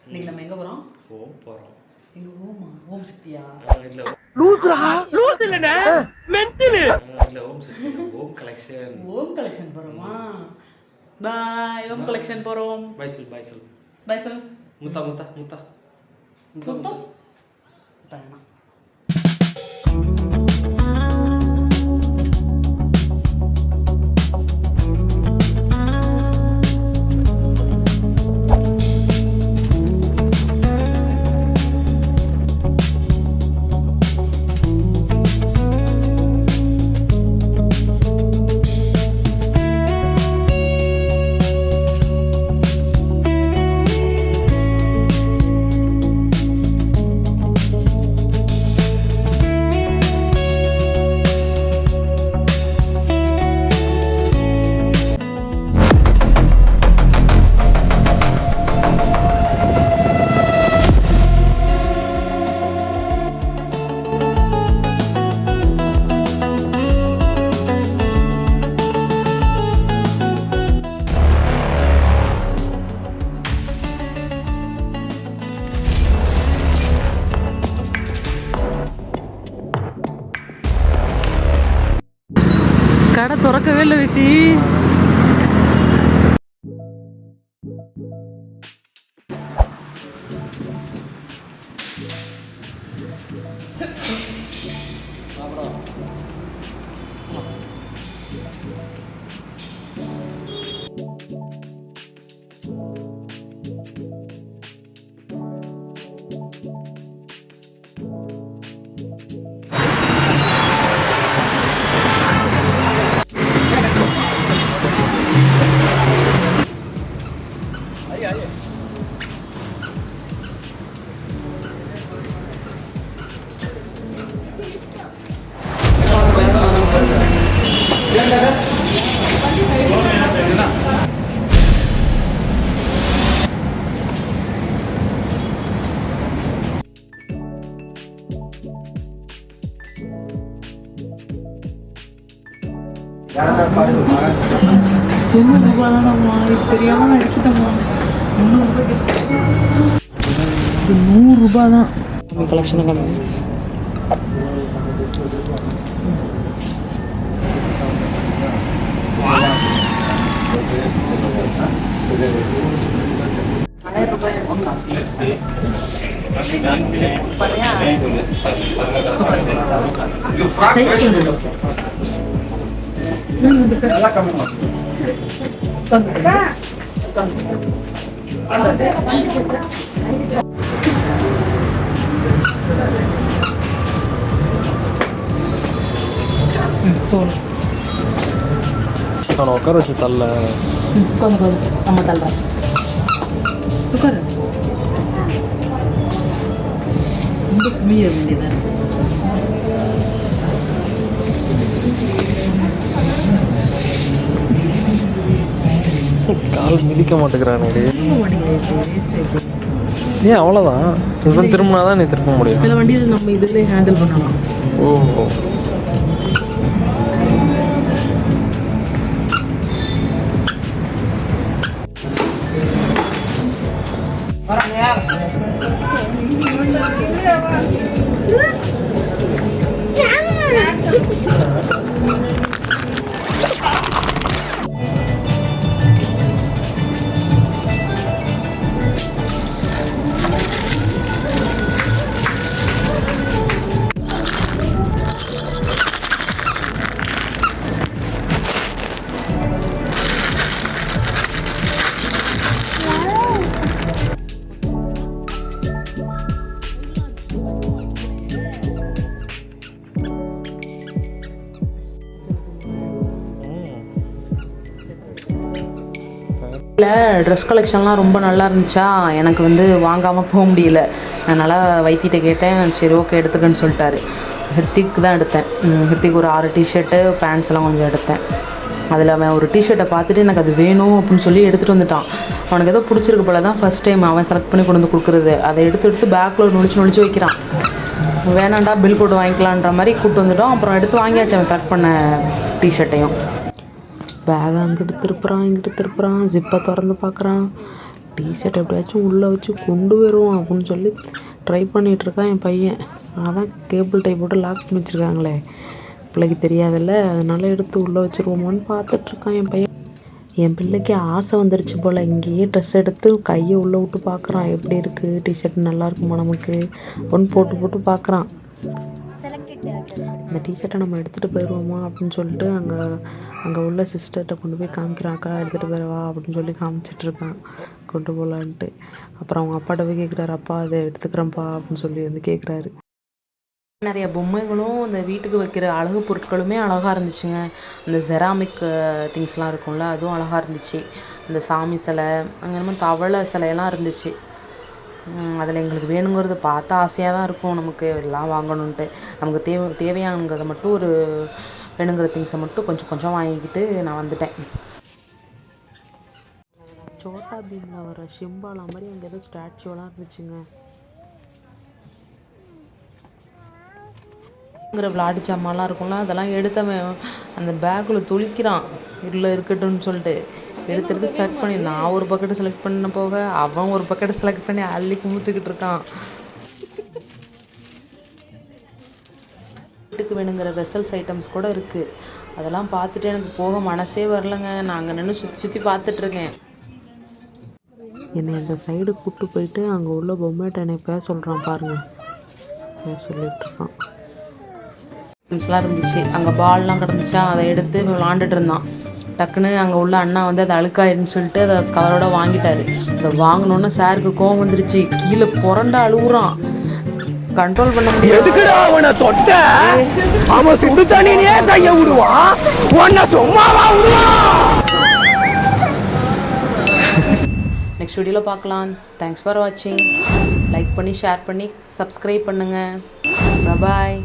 இன்னைக்கு நம்ம எங்கே போகிறோம்? ஓம் போகிறோம். எங்கள் ஓமா? ஓம் சக்தியா? இல்லை லூஸ் இல்லைண்ணே, மென்டலு. இல்லை ஓம் சக்தி, ஓம் கலெக்ஷன். ஓம் கலெக்ஷன் போகிறோமா? பாய். ஓம் கலெக்ஷன் போகிறோம். பாய் சொல், பாய் சொல், பாய் சொல். முத்தா முத்தா முத்தா முத்தா முத்தா. வேணாம். கடை திறக்கவே இல்லை வித்தி. $90 தெரியாம அடிச்சுட்டோம்மா. $100 தான் கலெக்ஷன் கம்மி. உட்கார வச்சு தள்ள நம்ம தள்ளுறோம். உட்காரு. ரொம்ப கம்மியாக வேண்டியதான். கால் மிதிக்க மாட்டேங்கிறானே. ஏன் அவ்வளோதான், இவன் திரும்பினாதான் நீ திரும்ப முடியும். சில வண்டியில் நம்ம இதிலே ஹேண்டில் பண்ணலாம். ஓ இல்லை, ட்ரெஸ் கலெக்ஷன்லாம் ரொம்ப நல்லா இருந்துச்சா, எனக்கு வந்து வாங்காமல் போக முடியல. அதனால் வைத்திட்ட கேட்டேன். சரி ஓகே எடுத்துக்கன்னு சொல்லிட்டாரு. ஹித்திக் தான் எடுத்தேன். ஹித்திக் ஒரு 6 டிஷர்ட்டு பேண்ட்ஸ் எல்லாம் கொஞ்சம் எடுத்தேன். அதில் அவன் ஒரு டிஷர்ட்டை பார்த்துட்டு எனக்கு அது வேணும் அப்படின்னு சொல்லி எடுத்துகிட்டு வந்துட்டான். அவனுக்கு ஏதோ பிடிச்சிருக்கு போல தான் ஃபஸ்ட் டைம் அவன் செலக்ட் பண்ணி கொண்டு வந்து கொடுக்குறது. அதை எடுத்து பேக்கில் நொழிச்சு வைக்கிறான். வேணாண்டா பில் போட்டு வாங்கிக்கலான்ற மாதிரி கூப்பிட்டு வந்துட்டோம். அப்புறம் எடுத்து வாங்கியாச்சு அவன் செலக்ட் பண்ண டிஷர்ட்டையும். பேகை அங்கிட்டு திருப்புறான், இங்கிட்டு திருப்புறான், ஜிப்பை திறந்து பார்க்குறான். டிஷர்ட் எப்படியாச்சும் உள்ளே வச்சு கொண்டு வருவான் அப்படின்னு சொல்லி ட்ரை பண்ணிகிட்ருக்கான் என் பையன். அதான் கேபிள் டை போட்டு லாக் பண்ணி வச்சுருக்காங்களே, பிள்ளைக்கு தெரியாதில்ல, அதனால எடுத்து உள்ளே வச்சுருவோமோன்னு பார்த்துட்ருக்கான் என் பையன். என் பிள்ளைக்கு ஆசை வந்துருச்சு போல், இங்கேயே ட்ரெஸ் எடுத்து கையை உள்ளே விட்டு பார்க்குறான், எப்படி இருக்குது டிஷர்ட் நல்லா இருக்குமா நமக்கு ஒன்று போட்டு பார்க்குறான். இந்த டிஷர்ட்டை நம்ம எடுத்துகிட்டு போயிடுவோமா அப்படின்னு சொல்லிட்டு அங்கே உள்ள சிஸ்டர்கிட்ட கொண்டு போய் காமிக்கிறான். அக்கா எடுத்துகிட்டு போயிடுவா அப்படின்னு சொல்லி காமிச்சிட்ருக்கான் கொண்டு போகலான்ட்டு. அப்புறம் அவங்க அப்பாட்ட போய் கேட்குறாரு, அப்பா அதை எடுத்துக்கிறேன்ப்பா அப்படின்னு சொல்லி வந்து கேட்குறாரு. நிறைய பொம்மைகளும் இந்த வீட்டுக்கு வைக்கிற அழகு பொருட்களுமே அழகாக இருந்துச்சுங்க. இந்த செராமிக் திங்ஸ்லாம் இருக்கும்ல, அதுவும் அழகாக இருந்துச்சு. இந்த சாமி சிலை, அங்கே என்னமோ தவளை சிலையெல்லாம் இருந்துச்சு. அதில் எங்களுக்கு வேணுங்கிறத பார்த்தா ஆசையாக தான் இருக்கும் நமக்கு இதெல்லாம் வாங்கணுன்ட்டு. நமக்கு தேவையானங்கிறத மட்டும் ஒரு வேணுங்கிற திங்ஸை மட்டும் கொஞ்சம் வாங்கிக்கிட்டு நான் வந்துட்டேன். சோட்டா பீமில் வர ஷிம்பாலா மாதிரி அங்கே ஏதோ ஸ்டாச்சுவெல்லாம் இருந்துச்சுங்க. விளையாட்டு சாமான்லாம் இருக்கும்ல, அதெல்லாம் எடுத்தவன் அந்த பேக்கில் துளிக்கிறான், இல்லை இருக்கட்டும்னு சொல்லிட்டு எடுத்துகிட்டு செலக்ட் பண்ணி, நான் ஒரு பக்கெட்டு செலக்ட் பண்ண போக அவன் ஒரு பக்கெட்டு செலக்ட் பண்ணி அள்ளி குமிச்சுக்கிட்டு இருக்கான். வீட்டுக்கு வேணுங்கிற வெசல்ஸ் ஐட்டம்ஸ் கூட இருக்குது. அதெல்லாம் பார்த்துட்டு எனக்கு போக மனசே வரலைங்க. நான் அங்கே நின்று சுற்றி பார்த்துட்ருக்கேன். என்னை இந்த சைடு கூப்பிட்டு போயிட்டு அங்கே உள்ள பொம்மைட்ட என்னை பேச சொல்கிறான் பாருங்கள், சொல்லிகிட்ருக்கான். ஐட்டம்ஸ்லாம் இருந்துச்சு, அங்கே பால்லாம் கிடந்துச்சா, அதை எடுத்து விளாண்டுட்டு இருந்தான். டக்குன்னு அங்கே உள்ள அண்ணா வந்து அதை அழுக்காயிருன்னு சொல்லிட்டு அதை கவரோட வாங்கிட்டாரு. அதை வாங்கினோன்னு சாருக்கு கோவம் வந்துருச்சு, கீழே புரண்டா அழுகுறான். கண்ட்ரோல் பண்ண முடியாது. நெக்ஸ்ட் வீடியோவில் பார்க்கலாம். தேங்க்ஸ் ஃபார் வாட்சிங். லைக் பண்ணி ஷேர் பண்ணி சப்ஸ்கிரைப் பண்ணுங்கள். பாய்.